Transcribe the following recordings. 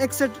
61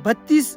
32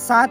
7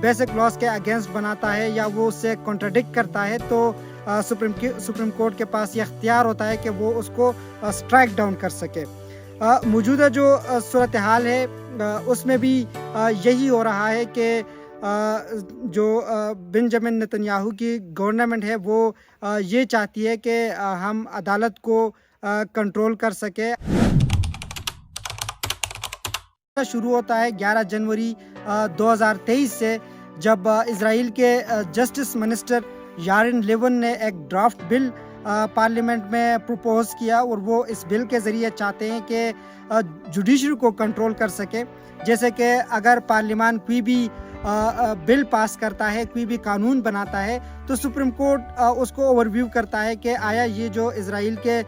basic laws کے against بناتا ہے یا وہ اس سے کنٹراڈکٹ کرتا ہے تو سپریم کورٹ کے پاس یہ اختیار ہوتا ہے کہ وہ اس کو اسٹرائک ڈاؤن کر سکے. موجودہ جو صورتحال ہے اس میں بھی یہی ہو رہا ہے کہ جو بنجامن نتن یاہو کی گورنمنٹ ہے وہ یہ چاہتی ہے کہ ہم عدالت کو کنٹرول کر سکے. شروع ہوتا ہے 11 جنوری 2023 سے جب اسرائیل کے جسٹس منسٹر یارن لیون نے ایک ڈرافٹ بل پارلیمنٹ میں پروپوز کیا اور وہ اس بل کے ذریعے چاہتے ہیں کہ جوڈیشری کو کنٹرول کر سکے. جیسے کہ اگر پارلیمان کوئی بھی بل پاس کرتا ہے, کوئی بھی قانون بناتا ہے, تو سپریم کورٹ اس کو اوور ویو کرتا ہے کہ آیا یہ جو اسرائیل کے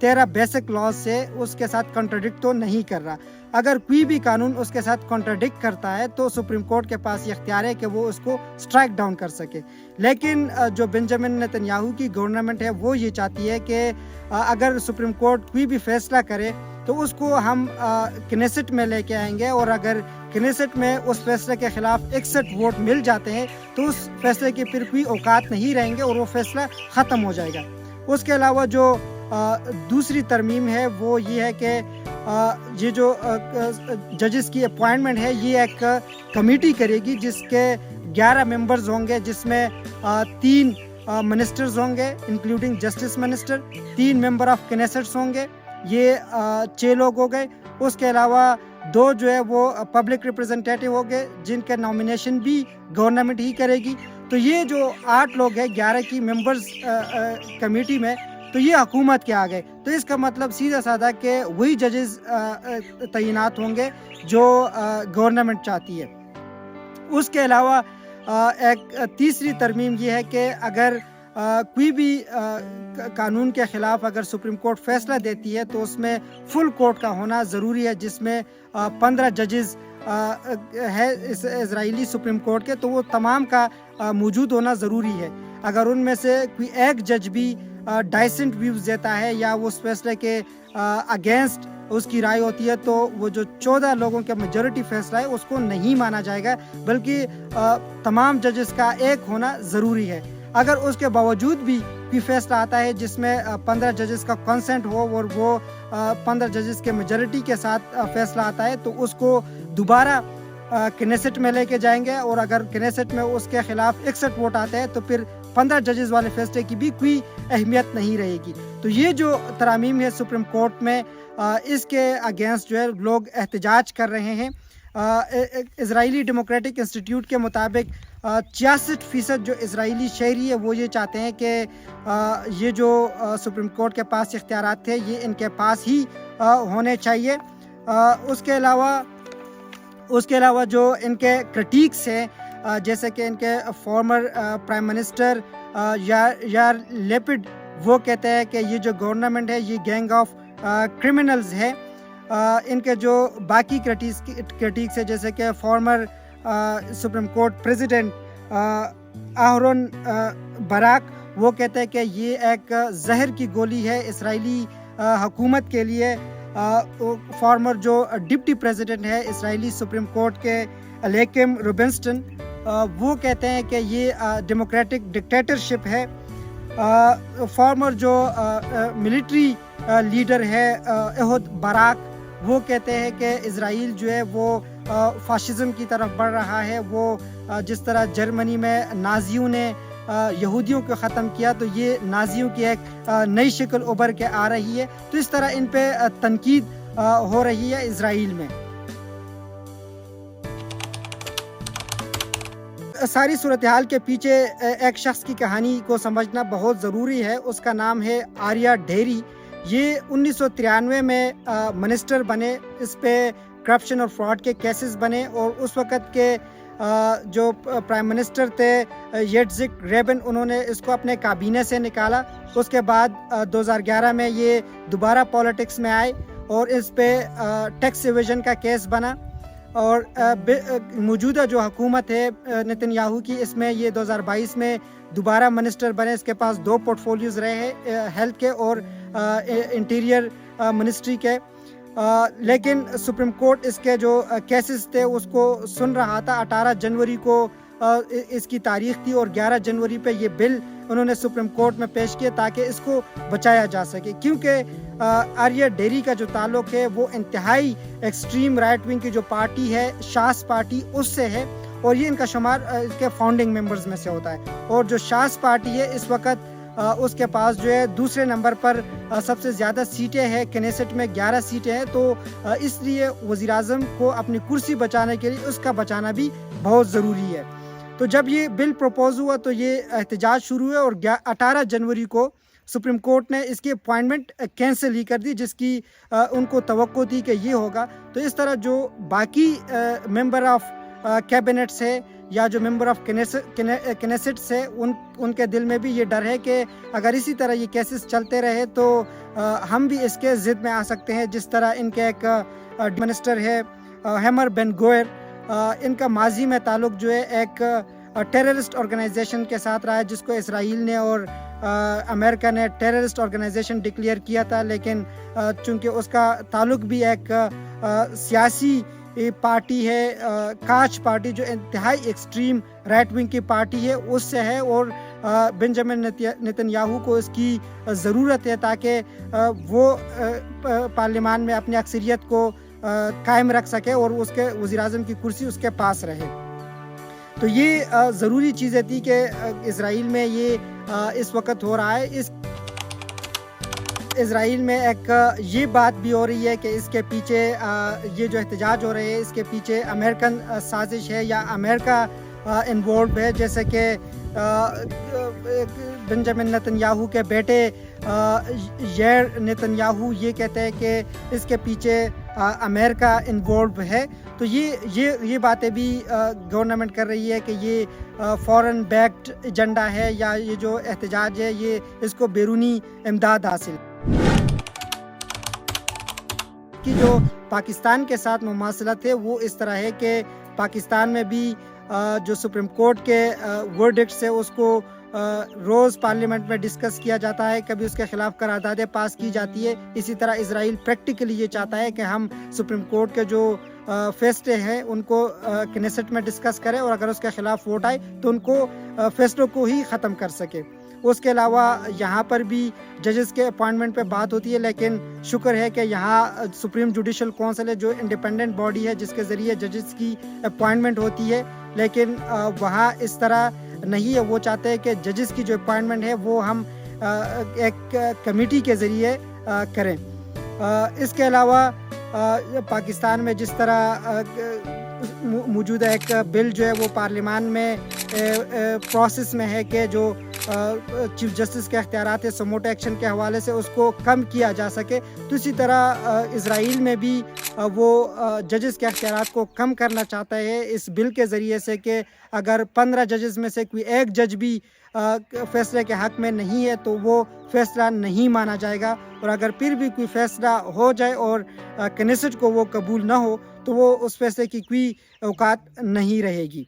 13 بیسک لاز سے اس کے ساتھ کنٹراڈکٹ تو نہیں کر رہا. اگر کوئی بھی قانون اس کے ساتھ کنٹراڈکٹ کرتا ہے تو سپریم کورٹ کے پاس یہ اختیار ہے کہ وہ اس کو اسٹرائک ڈاؤن کر سکے. لیکن جو بنجامن نتن یاہو کی گورنمنٹ ہے وہ یہ چاہتی ہے کہ اگر سپریم کورٹ کوئی بھی فیصلہ کرے تو اس کو ہم کنیسٹ میں لے کے آئیں گے, اور اگر کنیسٹ میں اس فیصلے کے خلاف 61 ووٹ مل جاتے ہیں تو اس فیصلے کی پھر کوئی اوقات نہیں رہیں گے اور وہ فیصلہ ختم ہو جائے گا. اس کے علاوہ جو دوسری ترمیم ہے وہ یہ ہے کہ یہ جو ججز کی اپوائنٹمنٹ ہے یہ ایک کمیٹی کرے گی جس کے 11 ممبرز ہوں گے, جس میں 3 منسٹرز ہوں گے including justice minister, 3 member of Knesset ہوں گے, یہ 6 لوگ ہو گئے. اس کے علاوہ 2 جو ہے وہ پبلک ریپرزنٹیٹیو ہو گئے جن کے نامینیشن بھی گورنمنٹ ہی کرے گی. تو یہ جو 8 لوگ ہیں 11 کی ممبرز کمیٹی میں, تو یہ حکومت کے آ گئے. تو اس کا مطلب سیدھا سادہ کہ وہی ججز تعینات ہوں گے جو گورنمنٹ چاہتی ہے. اس کے علاوہ ایک تیسری ترمیم یہ ہے کہ اگر کوئی بھی قانون کے خلاف اگر سپریم کورٹ فیصلہ دیتی ہے تو اس میں فل کورٹ کا ہونا ضروری ہے, جس میں 15 ججز ہے اسرائیلی سپریم کورٹ کے, تو وہ تمام کا موجود ہونا ضروری ہے. اگر ان میں سے کوئی ایک جج بھی ڈائسنٹ ویوز دیتا ہے یا وہ اس فیصلے کے اگینسٹ اس کی رائے ہوتی ہے تو وہ جو 14 لوگوں کے میجورٹی فیصلہ ہے اس کو نہیں مانا جائے گا, بلکہ تمام ججز کا ایک ہونا ضروری ہے. اگر اس کے باوجود بھی کوئی فیصلہ آتا ہے جس میں 15 ججز کا کنسنٹ ہو اور وہ 15 ججز کے میجورٹی کے ساتھ فیصلہ آتا ہے تو اس کو دوبارہ کنیسٹ میں لے کے جائیں گے, اور اگر کنیسٹ میں اس کے خلاف 61 ووٹ آتے ہیں تو پھر 15 ججز والے فیصلے کی بھی کوئی اہمیت نہیں رہے گی. تو یہ جو ترامیم ہے سپریم کورٹ میں اس کے اگینسٹ جو ہے لوگ احتجاج کر رہے ہیں. اسرائیلی ڈیموکریٹک انسٹیٹیوٹ کے مطابق 66% جو اسرائیلی شہری ہے وہ یہ چاہتے ہیں کہ یہ جو سپریم کورٹ کے پاس اختیارات تھے یہ ان کے پاس ہی ہونے چاہیے. اس کے علاوہ جو ان کے کرٹیکس ہیں جیسے کہ ان کے فارمر پرائم منسٹر یار لیپڈ, وہ کہتے ہیں کہ یہ جو گورنمنٹ ہے یہ گینگ آف کرمنلز ہے. ان کے جو باقی کرٹیکس ہے جیسے کہ former supreme court president Aharon Barak, وہ کہتے ہیں کہ یہ ایک زہر کی گولی ہے اسرائیلی حکومت کے لیے. فارمر جو ڈپٹی پریزیڈنٹ ہے اسرائیلی سپریم کورٹ کے الیکم روبنسٹن, وہ کہتے ہیں کہ یہ ڈیموکریٹک ڈکٹیٹرشپ ہے. فارمر جو ملٹری لیڈر ہے احد باراک, وہ کہتے ہیں کہ اسرائیل جو ہے وہ فاشزم کی طرف بڑھ رہا ہے. وہ جس طرح جرمنی میں نازیوں نے یہودیوں کو ختم کیا تو یہ نازیوں کی ایک نئی شکل ابھر کے آ رہی ہے. تو اس طرح ان پہ تنقید ہو رہی ہے اسرائیل میں. ساری صورتحال کے پیچھے ایک شخص کی کہانی کو سمجھنا بہت ضروری ہے. اس کا نام ہے آریہ ڈھیری. یہ 1993 میں منسٹر بنے. اس پہ کرپشن اور فراڈ کے کیسز بنے اور اس وقت کے جو پرائم منسٹر تھے یٹزک ریبن, انہوں نے اس کو اپنے کابینہ سے نکالا. اس کے بعد 2011 میں یہ دوبارہ پولیٹکس میں آئے اور اس پہ ٹیکس ایویژن کا کیس بنا. اور موجودہ جو حکومت ہے نتن یاہو کی, اس میں یہ 2022 میں دوبارہ منسٹر بنے. اس کے پاس 2 پورٹ فولیوز رہے ہیں, ہیلتھ کے اور انٹیریئر منسٹری کے. لیکن سپریم کورٹ اس کے جو کیسز تھے اس کو سن رہا تھا. 18 جنوری کو اس کی تاریخ تھی اور 11 جنوری پہ یہ بل انہوں نے سپریم کورٹ میں پیش کیے تاکہ اس کو بچایا جا سکے, کیونکہ آریہ ڈیری کا جو تعلق ہے وہ انتہائی ایکسٹریم رائٹ ونگ کی جو پارٹی ہے شاس پارٹی اس سے ہے, اور یہ ان کا شمار اس کے فاؤنڈنگ ممبرز میں سے ہوتا ہے. اور جو شاس پارٹی ہے اس وقت اس کے پاس جو ہے دوسرے نمبر پر سب سے زیادہ سیٹیں ہیں, کنیسٹ میں 11 سیٹیں ہیں. تو اس لیے وزیر اعظم کو اپنی کرسی بچانے کے لیے اس کا بچانا بھی بہت ضروری ہے. تو جب یہ بل پروپوز ہوا تو یہ احتجاج شروع ہوئے اور 18 جنوری کو سپریم کورٹ نے اس کی اپوائنٹمنٹ کینسل ہی کر دی, جس کی ان کو توقع تھی کہ یہ ہوگا. تو اس طرح جو باقی ممبر آف کیبنٹس ہے یا جو ممبر آف کنیسٹس ہے ان کے دل میں بھی یہ ڈر ہے کہ اگر اسی طرح یہ کیسز چلتے رہے تو ہم بھی اس کے ضد میں آ سکتے ہیں. جس طرح ان کے ایک منسٹر ہے ہیمر بن گوئر, ان کا ماضی میں تعلق جو ہے ایک ٹیررسٹ آرگنائزیشن کے ساتھ رہا ہے جس کو اسرائیل نے اور امریکہ نے ٹیررسٹ آرگنائزیشن ڈکلیئر کیا تھا. لیکن چونکہ اس کا تعلق بھی ایک سیاسی پارٹی ہے, کاچ پارٹی جو انتہائی ایکسٹریم رائٹ ونگ کی پارٹی ہے اس سے ہے, اور بنجامن نتن یاہو کو اس کی ضرورت ہے تاکہ وہ پارلیمان میں اپنی اکثریت کو قائم رکھ سکے اور اس کے وزیر اعظم کی کرسی اس کے پاس رہے. تو یہ ضروری چیزیں تھی کہ اسرائیل میں یہ اس وقت ہو رہا ہے. اسرائیل میں ایک یہ بات بھی ہو رہی ہے کہ اس کے پیچھے یہ جو احتجاج ہو رہے ہیں اس کے پیچھے امریکن سازش ہے یا امریکہ انوالوڈ ہے, جیسے کہ بنجامن نتن یاہو کے بیٹے ییر نتن یاہو یہ کہتے ہیں کہ اس کے پیچھے امریکہ انوالوڈ ہے. تو یہ باتیں بھی گورنمنٹ کر رہی ہے کہ یہ فورن بیکڈ ایجنڈا ہے یا یہ جو احتجاج ہے یہ اس کو بیرونی امداد حاصل کی. جو پاکستان کے ساتھ مماثلت ہے وہ اس طرح ہے کہ پاکستان میں بھی جو سپریم کورٹ کے ورڈکٹس ہے اس کو روز پارلیمنٹ میں ڈسکس کیا جاتا ہے, کبھی اس کے خلاف قراردادیں پاس کی جاتی ہے. اسی طرح اسرائیل پریکٹیکلی یہ چاہتا ہے کہ ہم سپریم کورٹ کے جو فیصلے ہیں ان کو کنیسٹ میں ڈسکس کریں اور اگر اس کے خلاف ووٹ آئے تو ان کو فیصلوں کو ہی ختم کر سکے. اس کے علاوہ یہاں پر بھی ججز کے اپوائنٹمنٹ پہ بات ہوتی ہے, لیکن شکر ہے کہ یہاں سپریم جوڈیشل کونسل ہے جو انڈیپینڈنٹ باڈی ہے جس کے ذریعے ججز کی اپوائنٹمنٹ ہوتی ہے. لیکن وہاں اس طرح نہیں ہے, وہ چاہتے ہیں کہ ججز کی جو اپوائنٹمنٹ ہے وہ ہم ایک کمیٹی کے ذریعے کریں. اس کے علاوہ پاکستان میں جس طرح موجودہ ایک بل جو ہے وہ پارلیمان میں پروسیس میں ہے کہ جو چیف جسٹس کے اختیارات سموٹو ایکشن کے حوالے سے اس کو کم کیا جا سکے, تو اسی طرح اسرائیل میں بھی وہ ججز کے اختیارات کو کم کرنا چاہتا ہے اس بل کے ذریعے سے کہ اگر 15 ججز میں سے کوئی ایک جج بھی فیصلے کے حق میں نہیں ہے تو وہ فیصلہ نہیں مانا جائے گا, اور اگر پھر بھی کوئی فیصلہ ہو جائے اور کنیسٹ کو وہ قبول نہ ہو تو وہ اس فیصلے کی کوئی اوقات نہیں رہے گی.